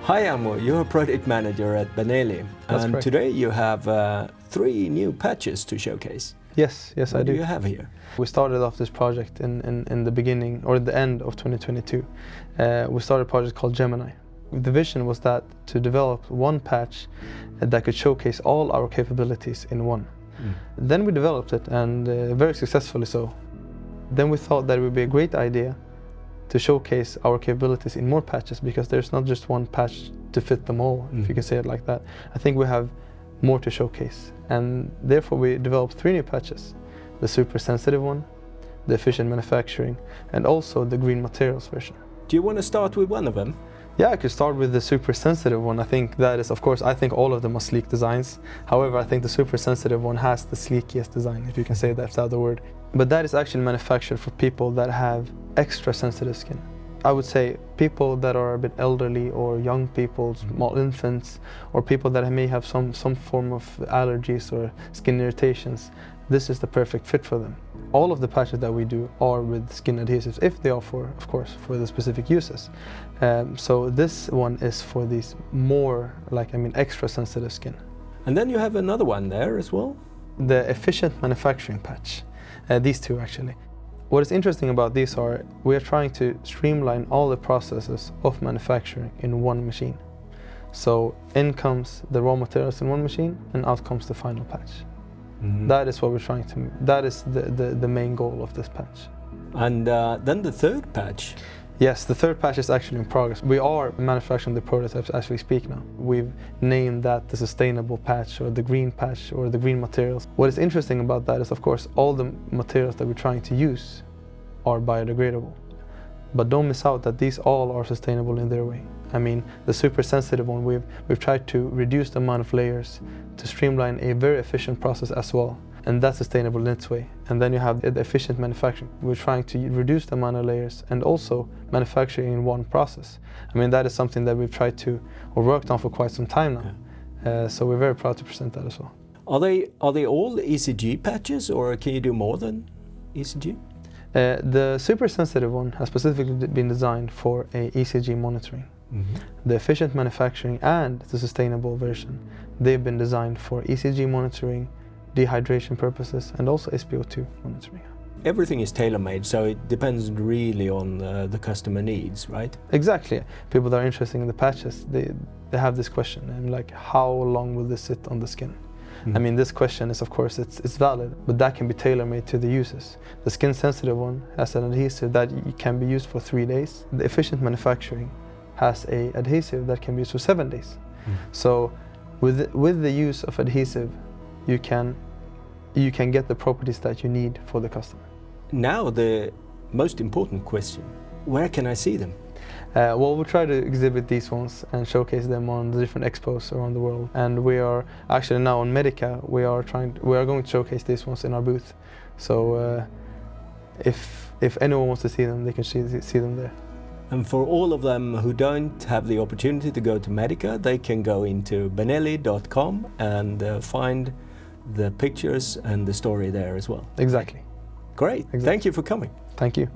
Hi Amo, you're a project manager at Beneli. That's and correct. Today you have 3 new patches to showcase. Yes, I do. What do you have here? We started off this project in the beginning, or the end of 2022. We started a project called Gemini. The vision was that to develop one patch that could showcase all our capabilities in one. Then we developed it, and very successfully so. Then we thought that it would be a great idea to showcase our capabilities in more patches, because there's not just one patch to fit them all, if you can say it like that. I think we have more to showcase, and therefore we developed 3 new patches: the super sensitive one, the efficient manufacturing, and also the green materials version. Do you want to start with one of them? Yeah, I could start with the super sensitive one. I think that is, of course, I think all of them are sleek designs. However, I think the super sensitive one has the sleekest design, if you can say that's the other word. But that is actually manufactured for people that have extra sensitive skin. I would say people that are a bit elderly, or young people, small infants, or people that may have some form of allergies or skin irritations. This is the perfect fit for them. All of the patches that we do are with skin adhesives, if they are of course, for the specific uses. So this one is for these more, extra sensitive skin. And then you have another one there as well? The efficient manufacturing patch. These 2 actually. What is interesting about these are, we are trying to streamline all the processes of manufacturing in one machine. So in comes the raw materials in one machine, and out comes the final patch. That is what we're trying to, that is the main goal of this patch. And then the 3rd patch? Yes, the 3rd patch is actually in progress. We are manufacturing the prototypes as we speak now. We've named that the sustainable patch, or the green patch, or the green materials. What is interesting about that is, of course, all the materials that we're trying to use are biodegradable. But don't miss out that these all are sustainable in their way. I mean, the super sensitive one, we've tried to reduce the amount of layers to streamline a very efficient process as well. And that's sustainable in its way. And then you have the efficient manufacturing. We're trying to reduce the amount of layers and also manufacturing in one process. I mean, that is something that we've tried to, or worked on for quite some time now. Yeah. So we're very proud to present that as well. Are they all ECG patches, or can you do more than ECG? The super sensitive one has specifically been designed for a ECG monitoring. The efficient manufacturing and the sustainable version, they've been designed for ECG monitoring, dehydration purposes, and also SPO2 monitoring. Everything is tailor-made, so it depends really on the customer needs, right? Exactly. People that are interested in the patches, they have this question, and like, how long will this sit on the skin? I mean, this question is, of course, it's valid, but that can be tailor-made to the users. The skin-sensitive one has an adhesive that can be used for 3 days. The efficient manufacturing has a adhesive that can be used for 7 days. So with the use of adhesive, you can get the properties that you need for the customer. Now the most important question: where can I see them? Well, we'll try to exhibit these ones and showcase them on the different expos around the world. And we are actually now on Medica. We are going to showcase these ones in our booth. So if anyone wants to see them, they can see them there. And for all of them who don't have the opportunity to go to Medica, they can go into beneli.com and find the pictures and the story there as well. Exactly. Great. Exactly. Thank you for coming. Thank you.